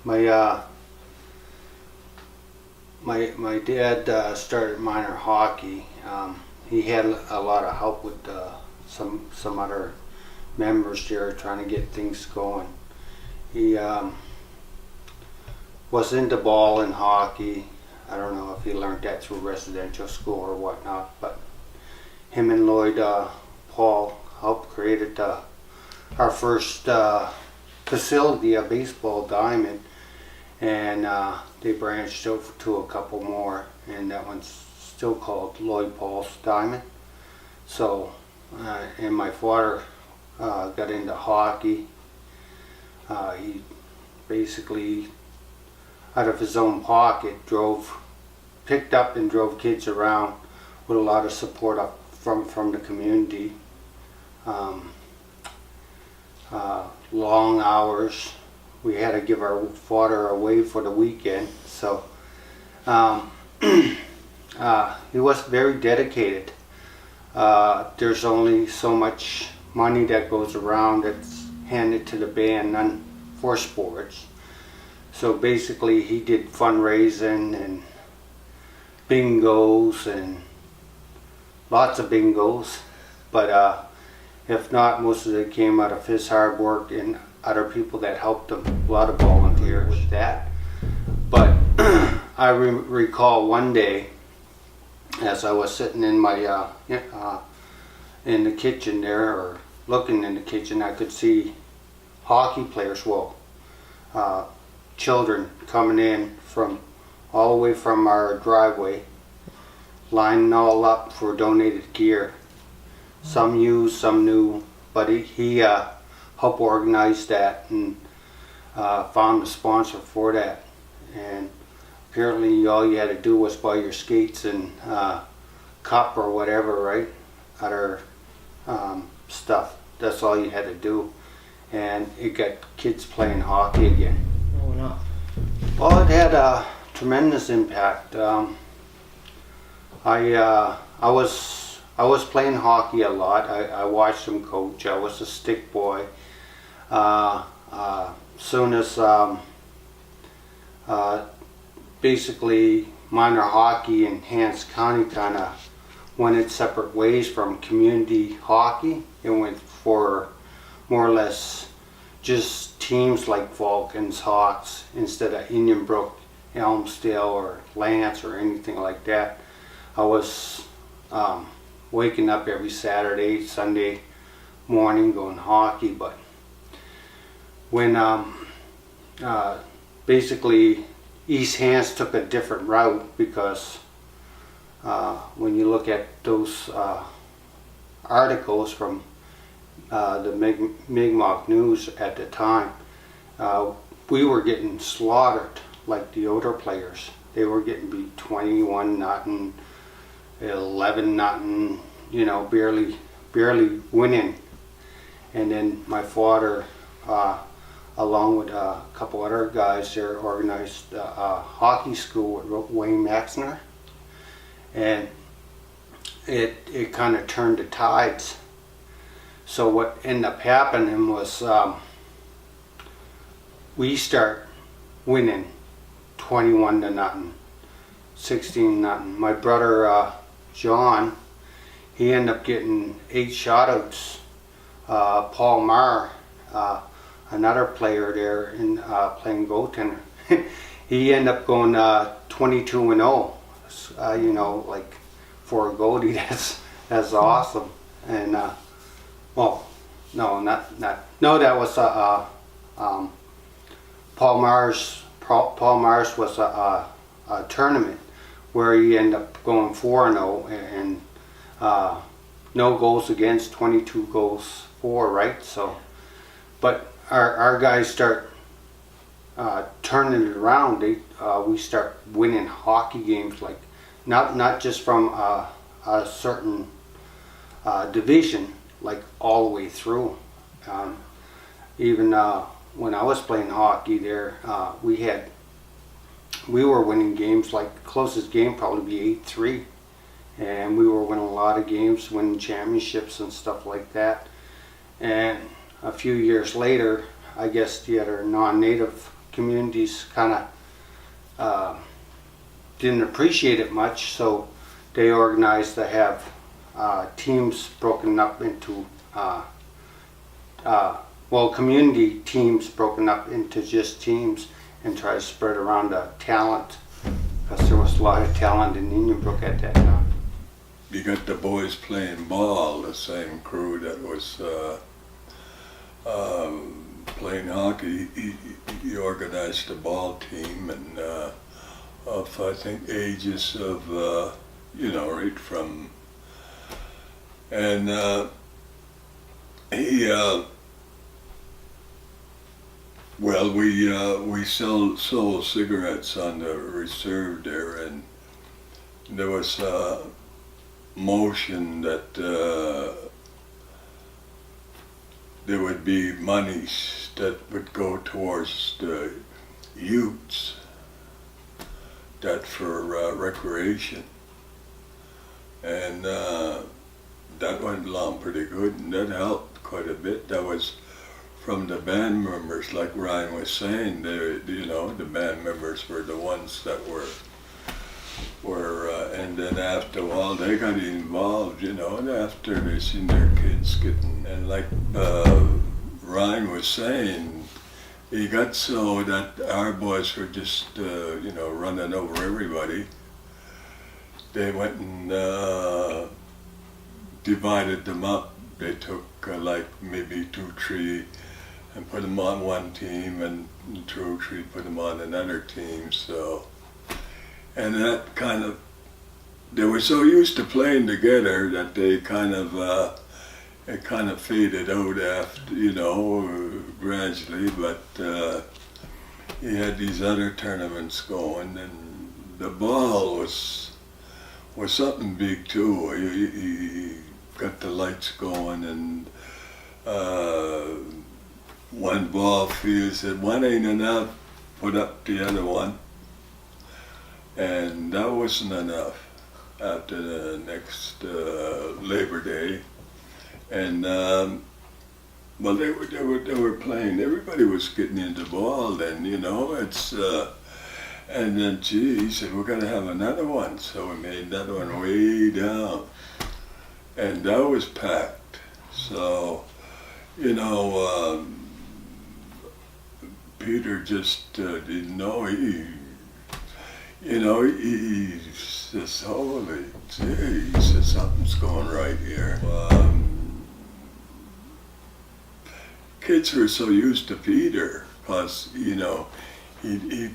My my dad started minor hockey. He had a lot of help with some other members there trying to get things going. He was into ball and hockey. I don't know if he learned that through residential school or whatnot, but him and Lloyd Paul helped created our first facility, a baseball diamond, and they branched out to a couple more, and that one's still called Lloyd Paul's Diamond. So, and my father got into hockey. He basically, out of his own pocket, picked up and drove kids around with a lot of support from the community. Long hours. We had to give our father away for the weekend, so he was very dedicated. There's only so much money that goes around that's handed to the band, none for sports. So basically he did fundraising and bingos and lots of bingos, but if not, most of it came out of his hard work and other people that helped him, a lot of volunteers with that. But I recall one day, as I was sitting in my in the kitchen there, or looking in the kitchen, I could see hockey players, children coming in from all the way from our driveway, lining all up for donated gear. Some used, some new, but he helped organize that and found a sponsor for that. And apparently all you had to do was buy your skates and cup or whatever, right? Other stuff. That's all you had to do. And it got kids playing hockey again. Oh no. Well, it had a tremendous impact. I was playing hockey a lot. I watched him coach. I was a stick boy. Soon as basically minor hockey in Hants County kind of went its separate ways from community hockey. It went for more or less just teams like Vulcans, Hawks, instead of Indian Brook, Elmsdale, or Lance, or anything like that. I was waking up every Saturday, Sunday morning going hockey, but when basically East Hants took a different route, because when you look at those articles from the Mi'kmaq News at the time, we were getting slaughtered like the older players. They were getting beat 21-0, 11-0, you know, barely winning. And then my father, along with a couple other guys there, organized a hockey school with Wayne Maxner, and it kind of turned the tides. So what ended up happening was we start winning 21-0, 16-0. My brother John, he ended up getting 8 shutouts. Paul Marr, another player there in playing goaltender, he ended up going 22-0. You know, like for a goalie, that's awesome. And well, no, that was Paul Marr's was a tournament where he ended up going 4-0 and no goals against, 22 goals for, right? So, but our guys start turning it around. We start winning hockey games, like not just from a certain division, like all the way through. Even when I was playing hockey there, we were winning games, like the closest game probably be 8-3, and we were winning a lot of games, winning championships and stuff like that. And a few years later, I guess the other non-native communities kind of didn't appreciate it much, so they organized to have teams broken up into community teams broken up into just teams and try to spread around the talent, because there was a lot of talent in Indian Brook at that time. You got the boys playing ball, the same crew that was playing hockey. He organized a ball team, and of I think ages of right from, and he we sold cigarettes on the reserve there, and there was a motion that there would be monies that would go towards the youths, that for recreation, and that went along pretty good, and that helped quite a bit. That was from the band members, like Ryan was saying. The band members were the ones that were and then after a while they got involved, and after they seen their kids getting, and like Ryan was saying, it got so that our boys were just running over everybody. They went and divided them up. They took like maybe 2, 3 and put them on one team, and 2 or 3 put them on another team. So, and that kind of, they were so used to playing together that they kind of it kind of faded out after, gradually. But he had these other tournaments going, and the ball was something big too. He got the lights going, and one ball field said one ain't enough, put up the other one, and that wasn't enough after the next Labor Day. And well, they were playing. Everybody was getting into ball then, it's and then he said, we're gonna have another one. So we made another one way down, and that was packed. So Peter just didn't know. He says, holy gee, he says, something's going right here. Kids were so used to Peter, because, he'd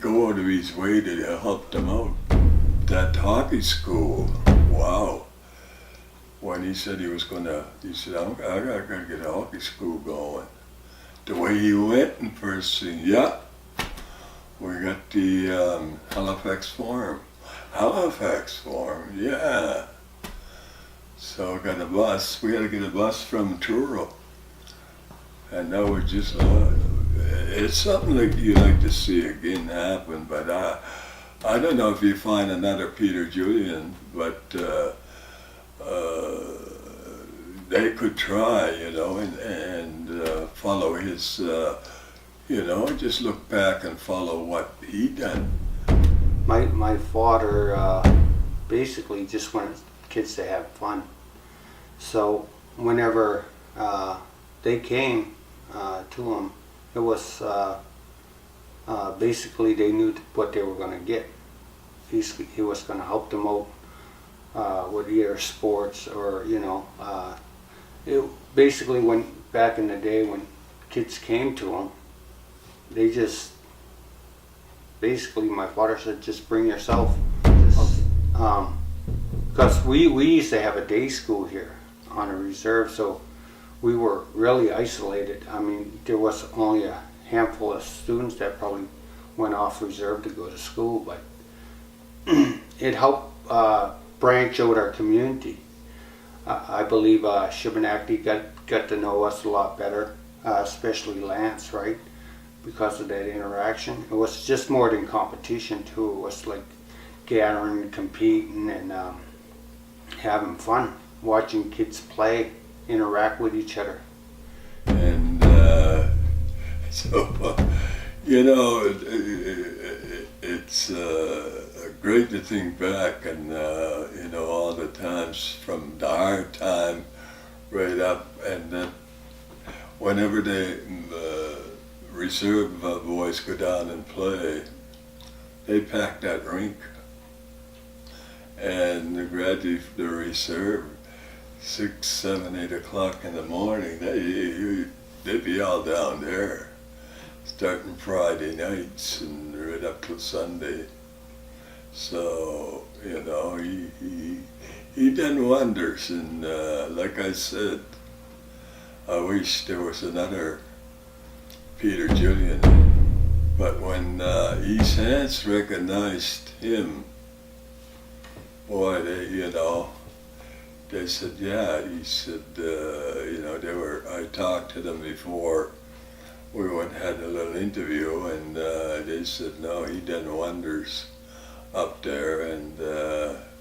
go out of his way to help them out. That hockey school, wow. When he said he said, I gotta get a hockey school going. The way he went and first thing, yeah, we got the Halifax Forum, yeah. So got a bus. We had to get a bus from Truro, and that was just it's something like you like to see again happen. But I don't know if you find another Peter Julian, but they could try, and follow his, just look back and follow what he done. My father basically just wanted kids to have fun. So whenever they came to him, it was basically they knew what they were going to get. He was going to help them out with either sports or, it basically went back in the day when kids came to him, they just, basically my father said, just bring yourself. Because we used to have a day school here on a reserve, so we were really isolated. I mean, there was only a handful of students that probably went off reserve to go to school, but it helped branch out our community. I believe Shibanaki got to know us a lot better, especially Lance, right? Because of that interaction. It was just more than competition too. It was like gathering, competing, and having fun, watching kids play, interact with each other. And so, You know, it's great to think back and, you know, all the times from the hard time right up, and then whenever the reserve boys go down and play, they pack that rink. And gradually the reserve, 6, 7, 8 o'clock in the morning, they'd be all down there, starting Friday nights and right up till Sunday. So, you know, he done wonders, and like I said, I wish there was another Peter Julian. But when East Hants recognized him, boy, you know, they said, yeah, he said, you know, I talked to them before we went and had a little interview, and they said, no, he done wonders up there, and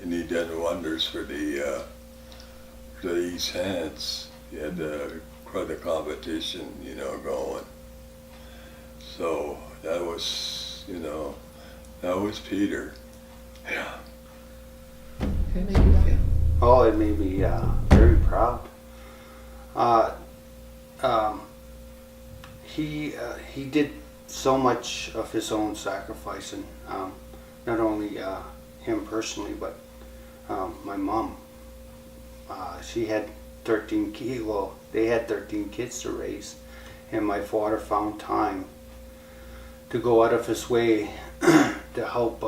he done wonders for the East Hants. He had quite a competition, you know, going. So that was, you know, that was Peter. Yeah. How made you feel? Oh, it made me very proud. He did so much of his own sacrificing, not only him personally, but my mom. She had 13 kids. Well, they had 13 kids to raise, and my father found time to go out of his way to help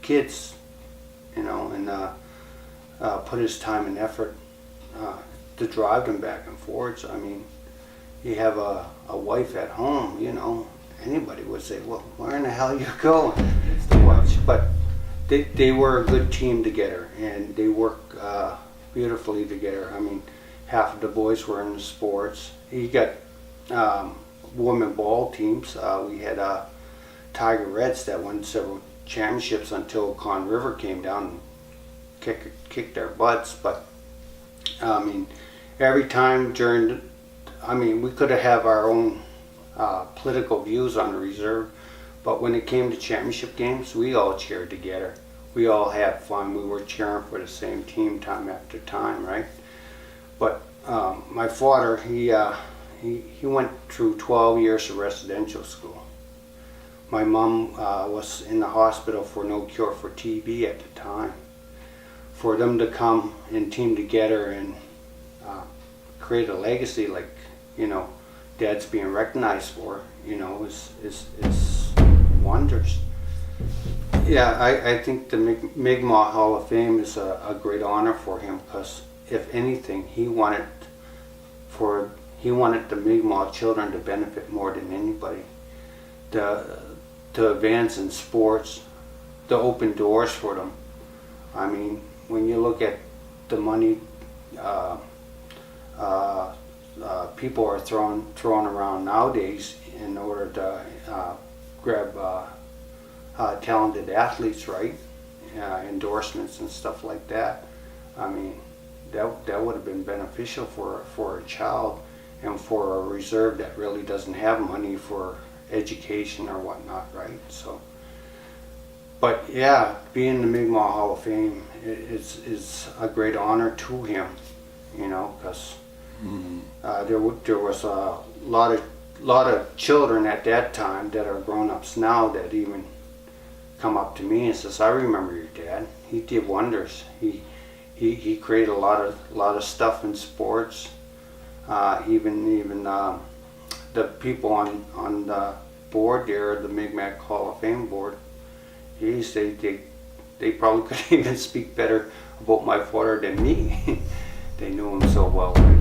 kids, you know, and put his time and effort to drive them back and forth. I mean, you have a wife at home, you know, anybody would say, well, where in the hell are you going to watch? But they were a good team together, and they worked beautifully together. I mean, half of the boys were in the sports. He got women ball teams. We had Tiger Reds that won several championships until Con River came down and kicked their butts. But I mean, every time we could have our own political views on the reserve, but when it came to championship games, we all cheered together. We all had fun. We were cheering for the same team time after time, right? But my father, he went through 12 years of residential school. My mom was in the hospital for no cure for TB at the time. For them to come and team together and create a legacy like, you know, Dad's being recognized for, you know, is wonders. Yeah, I think the Mi'kmaq Hall of Fame is a great honor for him, because if anything, he wanted the Mi'kmaq children to benefit more than anybody. To advance in sports, to open doors for them. I mean, when you look at the money people are throwing around nowadays in order to grab talented athletes, right? Endorsements and stuff like that. I mean, that would have been beneficial for a child and for a reserve that really doesn't have money for education or whatnot, right? So, but yeah, being in the Mi'kmaq Hall of Fame is a great honor to him, you know, because there was a lot of children at that time that are grown-ups now that even come up to me and says, I remember your dad. He did wonders. He created a lot of stuff in sports. Even the people on the board there, the Mi'kmaq Hall of Fame board, geez, they probably could even speak better about my father than me. They knew him so well, right?